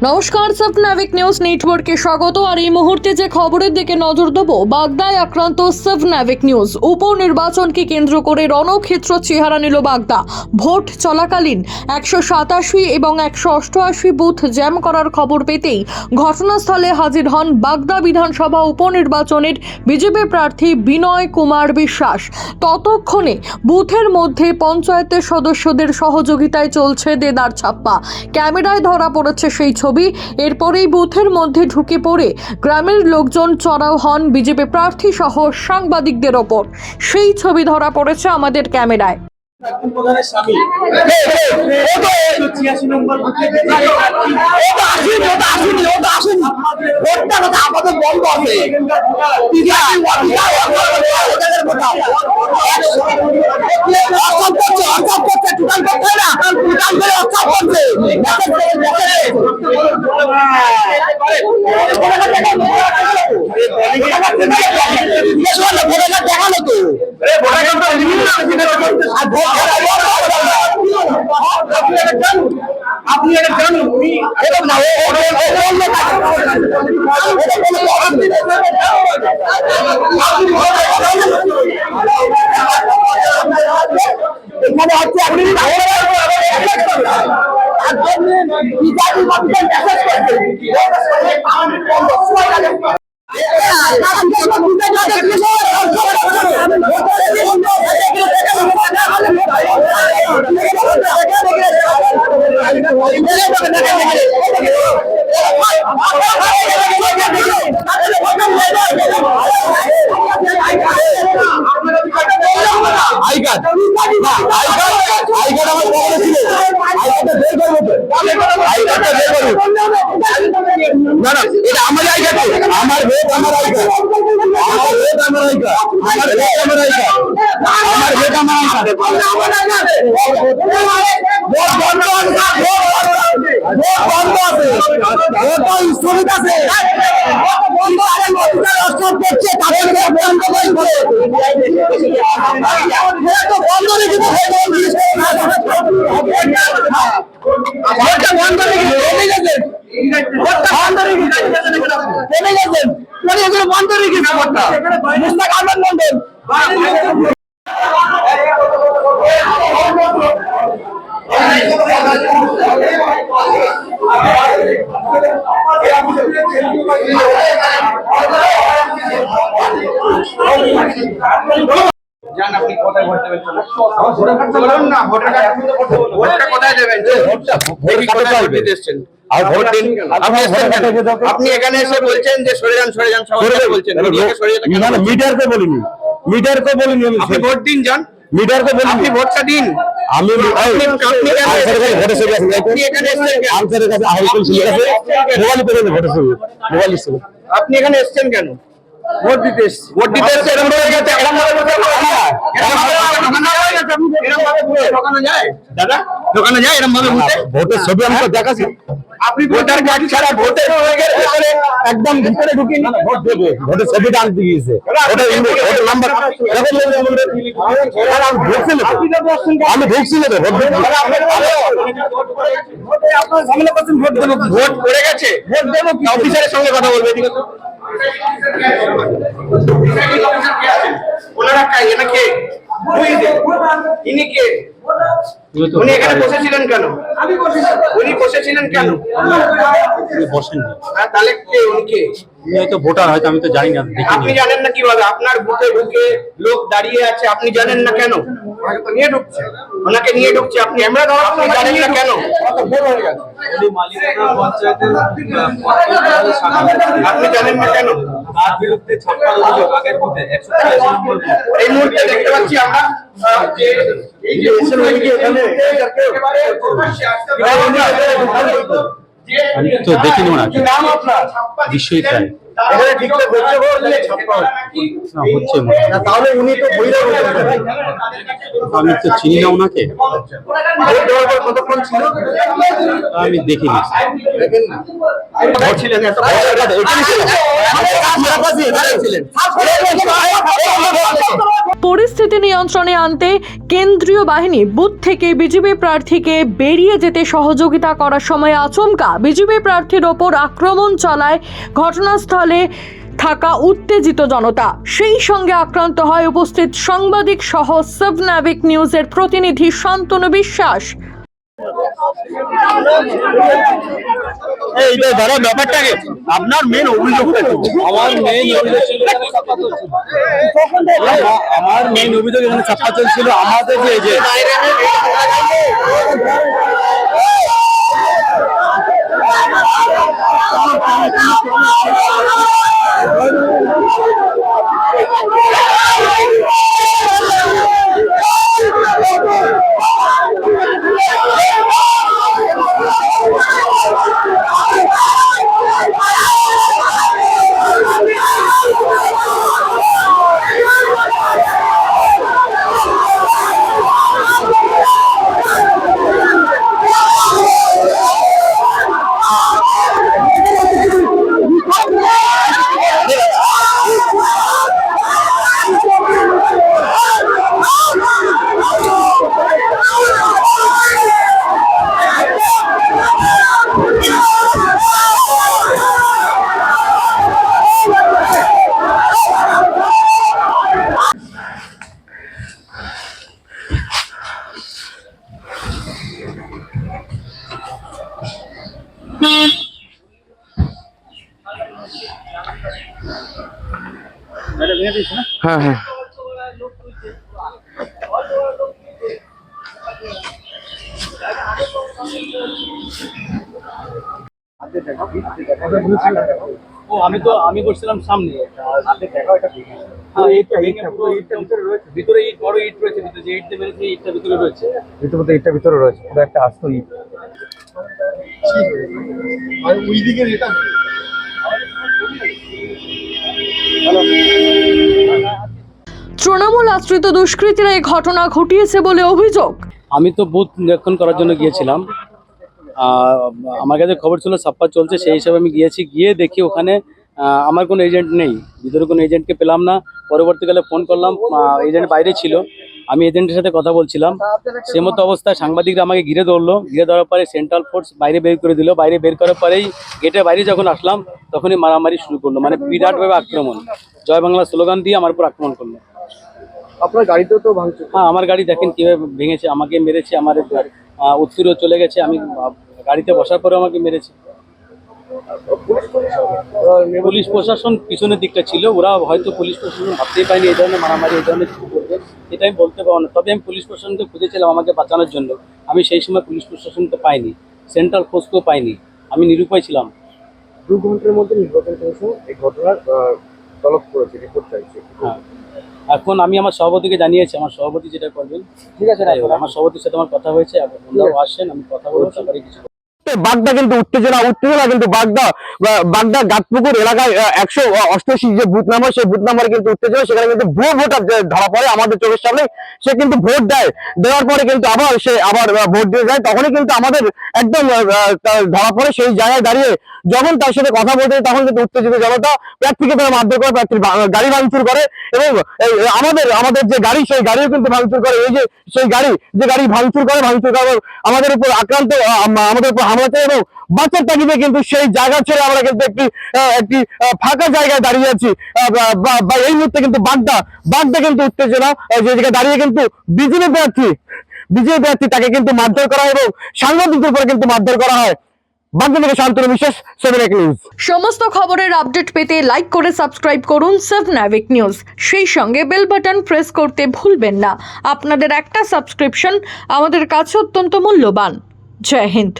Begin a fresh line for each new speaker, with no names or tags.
নমস্কার, সাবনাভিক নিউজ নেটওয়ার্কে স্বাগত। আর এই মুহূর্তে যে খবরের দিকে নজর দেব, বাগদায় আক্রান্ত সাবনাভিক নিউজ। উপনির্বাচনকে কেন্দ্র করে রণক্ষেত্র চেহারা নিল বাগদা। ভোট চলাকালীন 187 এবং 188 বুথ জ্যাম করার খবর পেতেই ঘটনাস্থলে হাজির হন বাগদা বিধানসভা উপনির্বাচনের বিজেপি প্রার্থী বিনয় কুমার বিশ্বাস। ততক্ষণে বুথের মধ্যে পঞ্চায়েতের সদস্যদের সহযোগিতায় চলছে দেদার ছাপ্পা। ক্যামেরায় ধরা পড়েছে সেই ছবি। এরপরেই বুথের মধ্যে ঢুকে পড়ে গ্রামের লোকজন চড়াও হন বিজেপি প্রার্থী সহ সাংবাদিকদের ওপর। সেই ছবি ধরা পড়েছে আমাদের ক্যামেরায়।
আপনি এটা জানুন এখানে হচ্ছে আপনি আপনি কোথায় ভোট দেবেন? না ভোটার কার্ড ভোটটা কোথায় দেবেন? আপনি এখানে এসে বলছেন যে সরে যান বলছেন।
মিটারকে বলিনি
আপনি ভোট দিন যান,
মিটারকে বলিনি,
আপনি ভোটটা দিন।
আমি
আপনি এখানে এসেছেন কেন? ভোট দিতে এসেছেন। ঢোকানো যায় দাদা? ঢোকানো যায় এরকম ভাবে ভোটে?
ভোটের ছবি আমি দেখাচ্ছি।
আপনি ভোটার কার্ড ছাড়া ভোটের
একদম ভিতরে ঢুকিয়ে ভোট দেবে। ভোটের ছবিটা আনতে গিয়েছে, ভোটের নাম্বার আমি ঢুকছিল তো ভোট দেবো।
ভোট পড়ে গেছে, ভোট দেবো অফিসারের সঙ্গে কথা বলবে। ওনারা কে? ইনি কে? উনি এখানে বসেছিলেন কেন? উনি বসেছিলেন কেন?
বসেননি।
তাহলে কে? উনি কে?
উনি হয়তো ভোটার, হয়তো আমি তো জানি না।
আপনি জানেন না কিভাবে? আপনার বুথে ঢুকে লোক দাঁড়িয়ে আছে, আপনি জানেন না কেন? নিয়ে ঢুকছে, ওনাকে নিয়ে ঢুকছে, আপনি আমরা আপনি জানেন না কেন? আপনি জানেন না কেন?
তার বিরুদ্ধে ছাপ্পা অভিযোগ আগের বুথে 143 নম্বর বুথ।
এই মুহূর্তে দেখতে পাচ্ছি আমরা এই যে
আমি তো দেখিনি না,
নাম আপনার
নিশ্চয়ই তাই।
এখানে ঠিকঠাক হচ্ছে ভোট দিয়ে ছাপ্পা
হচ্ছে
না, তাহলে উনি তো বইরা বলছেন
আমি তো চিনি না ওনাকে,
ভোট দেওয়ার পর কতক্ষণ ছিল
আমি দেখিনি।
দেখেন না ভোট ছিলেন এত এখানে ছিলেন
পরিস্থিতি নিয়ন্ত্রণে আনতে কেন্দ্রীয় বাহিনী বুথ থেকে বিজেপি প্রার্থীকে বেরিয়ে যেতে সহযোগিতা করার সময় আচমকা বিজেপি প্রার্থীর ওপর আক্রমণ চালায় ঘটনাস্থলে থাকা উত্তেজিত জনতা। সেই সঙ্গে আক্রান্ত হয় উপস্থিত সাংবাদিক সহ সাব নাবিক নিউজের প্রতিনিধি শান্তনু বিশ্বাস।
এইটা ধরো ব্যাপারটা কি আপনার মেন অভিযোগটা কি?
আমার মেইন অভিযোগ ছিল আমার মেইন অভিযোগ এখানে চাপা চলছিল আমাদের যে এজেন্ট
হ্যাঁ হ্যাঁ
ও আমি বসছিলাম সামনে ভিতরে ইট বড় ইট রয়েছে, ভিতরে যে ইট দিয়ে মেরেছে ইটটা ভিতরে রয়েছে।
ইতিমধ্যে এটা ভিতরে রয়েছে পুরো একটা আস্ত ইট।
তৃণমূল আশ্রিত দুষ্কৃতীরা এই ঘটনা ঘটিয়েছে বলে অভিযোগ।
আমি তো বুথ নিরীক্ষণ করার জন্য গিয়েছিলাম, আমার কাছে খবর ছিল ছাপ্পা চলছে, সেই হিসাবে আমি গিয়েছি। গিয়ে দেখি ওখানে আমার কোনো এজেন্ট নেই, ভিতরে কোনো এজেন্টকে পেলাম না। পরবর্তীকালে ফোন করলাম, এজেন্ট বাইরে ছিল, আমি এজেন্টের সাথে কথা বলছিলাম। সে মতো অবস্থায় সাংবাদিকরা আমাকে ঘিরে ধরলো, ঘিরে ধরার পরে সেন্ট্রাল ফোর্স বাইরে বের করে দিল। বাইরে বের করার পরেই গেটের বাইরে যখন আসলাম তখনই মারামারি শুরু করলো, মানে বিরাটভাবে আক্রমণ, জয় বাংলা স্লোগান দিয়ে আমার উপর আক্রমণ করলো।
আপনার গাড়িতেও তো ভাঙচুর?
হ্যাঁ, আমার গাড়ি দেখেন কিভাবে ভেঙেছে, আমাকে মেরেছে, আমার উত্তরও চলে গেছে, আমি গাড়িতে বসার পরে আমাকে মেরেছে। পুলিশ প্রশাসন পিছনের দিকটা ছিল, ওরা হয়তো পুলিশ প্রশাসন ভাবতেই পারেনি এই ধরনের মারামারি এই ধরনের কিছু করবে, এটা আমি বলতে পারবো না। তবে আমি পুলিশ প্রশাসনকে খুঁজেছিলাম আমাকে বাঁচানোর জন্য, আমি সেই সময় পুলিশ প্রশাসনকে পাইনি, সেন্ট্রাল ফোর্সকেও পাইনি, আমি নিরুপায় ছিলাম।
2 ঘন্টার মধ্যে নির্বাচন কমিশন এই ঘটনার তলব করেছে, রিপোর্ট চাইছে।
হ্যাঁ, এখন আমি আমার সভাপতিকে জানিয়েছি, আমার সভাপতি যেটা করবেন
ঠিক আছে,
আমার সভাপতির সাথে আমার কথা হয়েছে, ওনারাও আসছেন, আমি কথা বলবো, তারপরে কিছু
বাগদা কিন্তু উত্তেজনা কিন্তু বাগদা গাতপুকুর এলাকায় 188 যে বুথ নাম্বার, সেই বুথ নাম্বারে কিন্তু উত্তেজনা। সেখানে কিন্তু ভুয়ো ভোটার ধরা পড়ে আমাদের চোখের সামনে। সে কিন্তু ভোট দেওয়ার পরে কিন্তু সে আবার ভোট দিয়ে যায়। তখনই কিন্তু আমাদের একদম ধরা পড়ে। সেই জায়গায় দাঁড়িয়ে যখন তার সাথে কথা বলতে তখন কিন্তু উত্তেজিত জনতা প্রার্থীকে তারা মারধর করে, প্রার্থীর গাড়ি ভাঙচুর করে এবং আমাদের যে গাড়ি সেই গাড়িও কিন্তু ভাঙচুর করে। এই যে সেই গাড়ি ভাঙচুর করে আমাদের উপর আক্রান্ত, আমাদের উপর হামলা চায় এবং বাঁচার তাগিদে কিন্তু সেই জায়গা ছেড়ে আমরা কিন্তু একটি ফাঁকা জায়গায় দাঁড়িয়ে আছি। এই মুহূর্তে কিন্তু বাগদা কিন্তু উত্তেজনা, যে জায়গায় দাঁড়িয়ে কিন্তু বিজেপি প্রার্থী তাকে কিন্তু মারধর করা হয় এবং সাংবাদিকদের উপরে কিন্তু মারধর করা হয়। বাগদা থেকে শান্তনু বিশ্বাস, 7 নিউজ।
সমস্ত খবরের আপডেট পেতে লাইক করে সাবস্ক্রাইব করুন 7 নিউজ। সেই সঙ্গে বেল বাটন প্রেস করতে ভুলবেন না। আপনাদের একটা সাবস্ক্রিপশন আমাদের কাছে অত্যন্ত মূল্যবান। জয় হিন্দ।